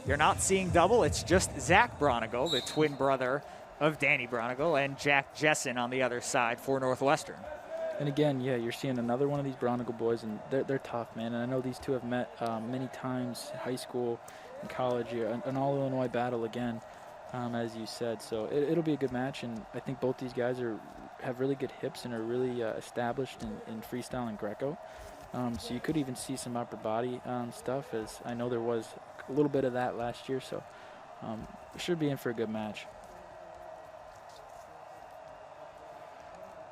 you're not seeing double. It's just Zach Braunagel, the twin brother of Danny Braunagel, and Jack Jessen on the other side for Northwestern. And again, yeah, you're seeing another one of these Braunagel boys, and they're tough, man. And I know these two have met many times, high school and college, an all-Illinois battle again, as you said. So it'll be a good match, and I think both these guys have really good hips and are really established in freestyle and Greco. So you could even see some upper body stuff, as I know there was a little bit of that last year. So we should be in for a good match.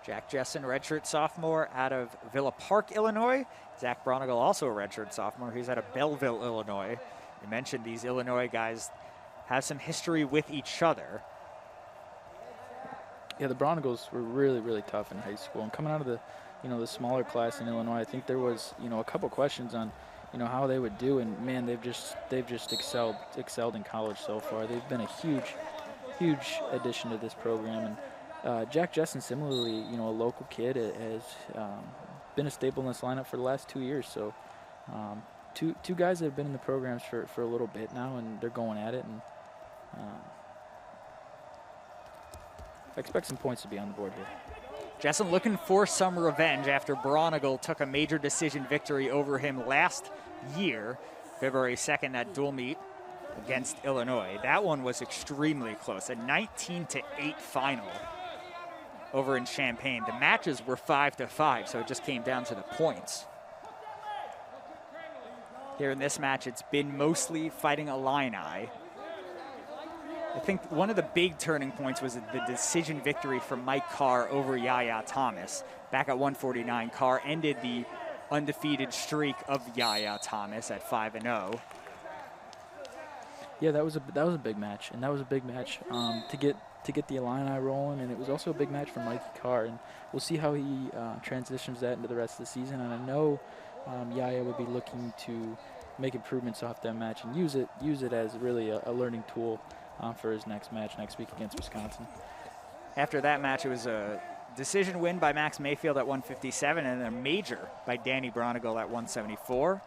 Jack Jessen, redshirt sophomore out of Villa Park, Illinois. Zach Braunagel, also a redshirt sophomore. He's out of Belleville, Illinois. You mentioned these Illinois guys have some history with each other. Yeah, the Braunagels were really, really tough in high school. And coming out of the, the smaller class in Illinois, I think there was, a couple questions on, how they would do. And man, they've just excelled in college so far. They've been a huge addition to this program. And Jack Jessen, similarly, a local kid, has been a staple in this lineup for the last 2 years. So two guys that have been in the programs for a little bit now, and they're going at it. And I expect some points to be on the board here. Jessen looking for some revenge after Braunagel took a major decision victory over him last year, February 2nd, that dual meet against Illinois. That one was extremely close, a 19-8 final over in Champaign. The matches were 5-5, so it just came down to the points. Here in this match, it's been mostly fighting Illini. I think one of the big turning points was the decision victory for Mike Carr over Yaya Thomas. Back at 149, Carr ended the undefeated streak of Yaya Thomas at 5-0. Yeah, that was a big match, and that was a big match to get the Illini rolling, and it was also a big match for Mike Carr, and we'll see how he transitions that into the rest of the season. And I know Yaya would be looking to make improvements off that match and use it as really a learning tool for his next match next week against Wisconsin. After that match, it was a decision win by Max Mayfield at 157 and a major by Danny Braunagel at 174,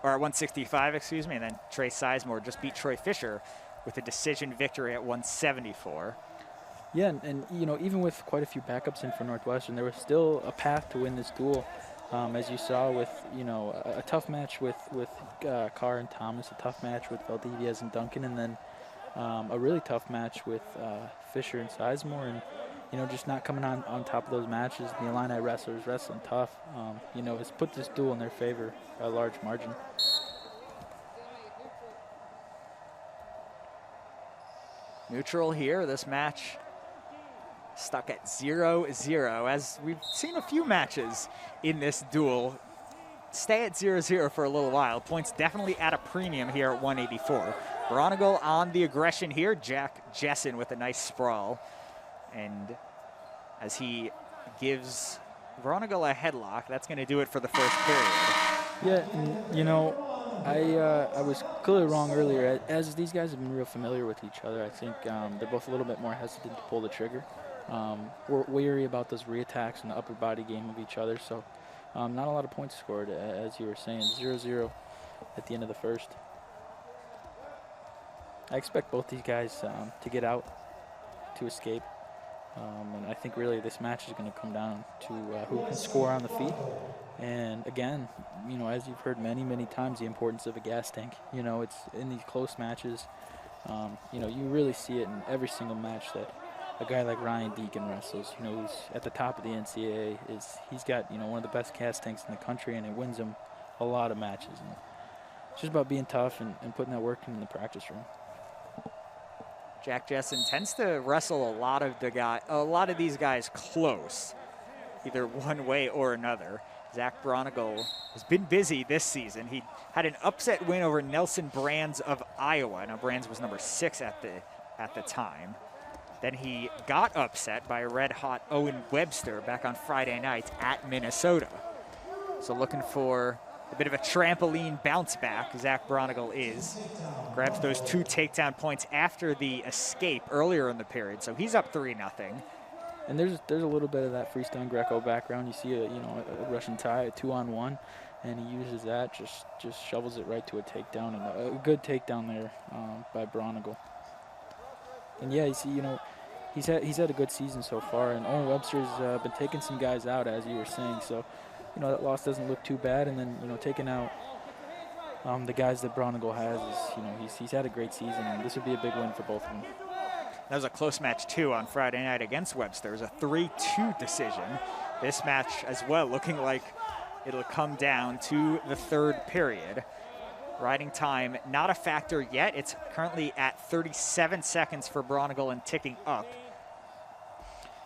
or at 165, excuse me, and then Trey Sizemore just beat Troy Fisher with a decision victory at 174. Yeah, and even with quite a few backups in for Northwestern, there was still a path to win this duel. As you saw with, a tough match with Carr and Thomas, a tough match with Valdivia and Duncan, and then a really tough match with Fisher and Sizemore, and just not coming on top of those matches. The Illini wrestlers wrestling tough, has put this duel in their favor by a large margin. Neutral here, this match stuck at 0-0, as we've seen a few matches in this duel stay at 0-0 for a little while. Points definitely at a premium here at 184. Braunagel on the aggression here. Jack Jessen with a nice sprawl. And as he gives Braunagel a headlock, that's going to do it for the first period. Yeah, and, I was clearly wrong earlier. As these guys have been real familiar with each other, I think they're both a little bit more hesitant to pull the trigger. We're wary about those reattacks and the upper body game of each other. So not a lot of points scored, as you were saying. 0-0 at the end of the first. I expect both these guys to get out, to escape. And I think really this match is going to come down to who can score on the feet. And again, as you've heard many, many times, the importance of a gas tank. It's in these close matches. You really see it in every single match that a guy like Ryan Deacon wrestles, who's at the top of the NCAA. He's got, one of the best gas tanks in the country, and it wins him a lot of matches. And it's just about being tough and putting that work in the practice room. Jack Jessen tends to wrestle a lot of these guys close, either one way or another. Zach Braunagel has been busy this season. He had an upset win over Nelson Brands of Iowa. Now Brands was number 6 at the time. Then he got upset by red-hot Owen Webster back on Friday night at Minnesota. So looking for a bit of a trampoline bounce back, Zach Braunagel is. Grabs those 2 takedown points after the escape earlier in the period. So he's up 3-0. And there's a little bit of that freestyle Greco background. You see a Russian tie, a 2-on-1. and he uses that, just shovels it right to a takedown, and a good takedown there by Braunagel. And yeah, you see, you know, he's had a good season so far, and Owen Webster's been taking some guys out, as you were saying. So, you know, that loss doesn't look too bad. And then, you know, taking out the guys that Braunagel has is, you know, he's had a great season, and this would be a big win for both of them. That was a close match, too, on Friday night against Webster. It was a 3-2 decision. This match as well looking like it'll come down to the third period. Riding time not a factor yet. It's currently at 37 seconds for Braunagel and ticking up.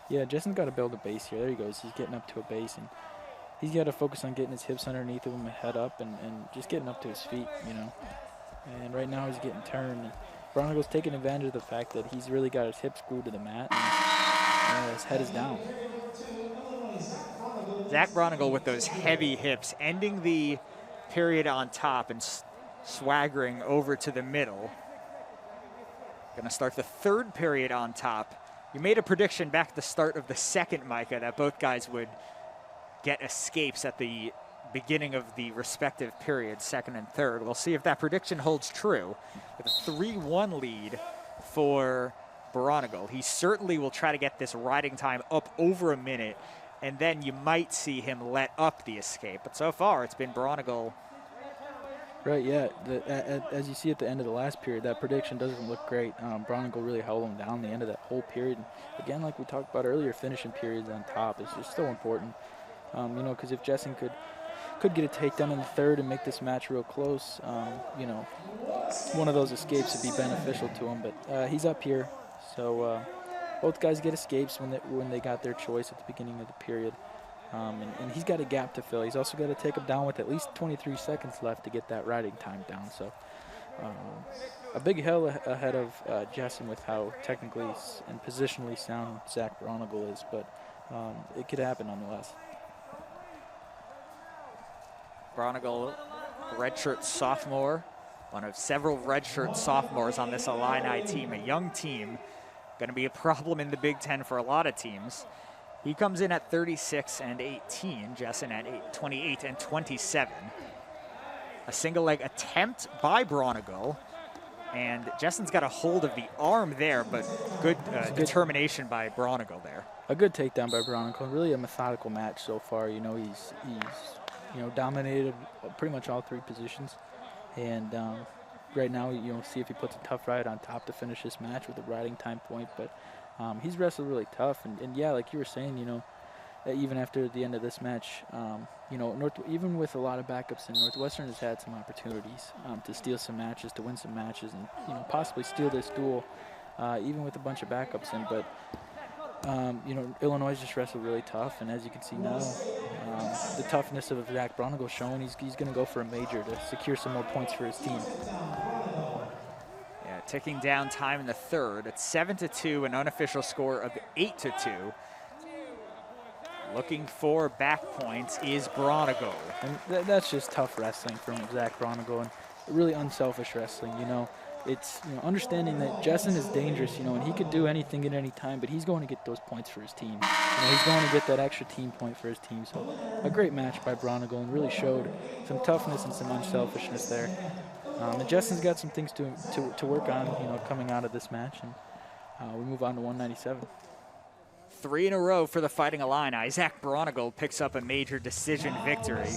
Yeah, Jessen's got to build a base here. There he goes. He's getting up to a base, and he's got to focus on getting his hips underneath of him, head up, and just getting up to his feet, you know. And right now he's getting turned. Braunagel's taking advantage of the fact that he's really got his hips glued to the mat, and his head is down. Zach Braunagel with those heavy hips, ending the period on top and swaggering over to the middle. Going to start the third period on top. You made a prediction back at the start of the second, Micah, that both guys would get escapes at the beginning of the respective periods, second and third. We'll see if that prediction holds true. With a 3-1 lead for Braunagel. He certainly will try to get this riding time up over a minute, and then you might see him let up the escape. But so far, it's been Braunagel. Right, yeah. As you see at the end of the last period, that prediction doesn't look great. Braunagel really held him down the end of that whole period. And again, like we talked about earlier, finishing periods on top is just so important. You know, because if Jessen could get a takedown in the third and make this match real close, you know, one of those escapes would be beneficial to him. But he's up here, so both guys get escapes when they got their choice at the beginning of the period. And he's got a gap to fill. He's also got to take him down with at least 23 seconds left to get that riding time down. So a big hill ahead of Jessen with how technically and positionally sound Zach Braunagel is, but it could happen nonetheless. Braunagel, redshirt sophomore, one of several redshirt sophomores on this Illini team, a young team, going to be a problem in the Big Ten for a lot of teams. He comes in at 36 and 18, Jessen at 28 and 27. A single leg attempt by Braunagel, and Jessen's got a hold of the arm there, but good determination by Braunagel there. A good takedown by Braunagel, really a methodical match so far. You know, he's you know, dominated pretty much all three positions, and right now, you know, see if he puts a tough ride on top to finish this match with a riding time point, but he's wrestled really tough, and yeah, like you were saying, you know, even after the end of this match, you know, even with a lot of backups in, Northwestern has had some opportunities to steal some matches, to win some matches, and, you know, possibly steal this duel, even with a bunch of backups in, but, you know, Illinois just wrestled really tough, and as you can see now, the toughness of Zach Braunagel showing he's going to go for a major to secure some more points for his team. Ticking down time in the third. It's 7-2, an unofficial score of 8-2. Looking for back points is Braunagel. And that's just tough wrestling from Zach Braunagel, and really unselfish wrestling. You know, it's, you know, understanding that Jessen is dangerous, you know, and he could do anything at any time, but he's going to get those points for his team. You know, he's going to get that extra team point for his team. So a great match by Braunagel, and really showed some toughness and some unselfishness there. And Jessen's got some things to work on, you know, coming out of this match, and we move on to 197. 3 in a row for the Fighting Illini. Zach Braunagel picks up a major decision victory.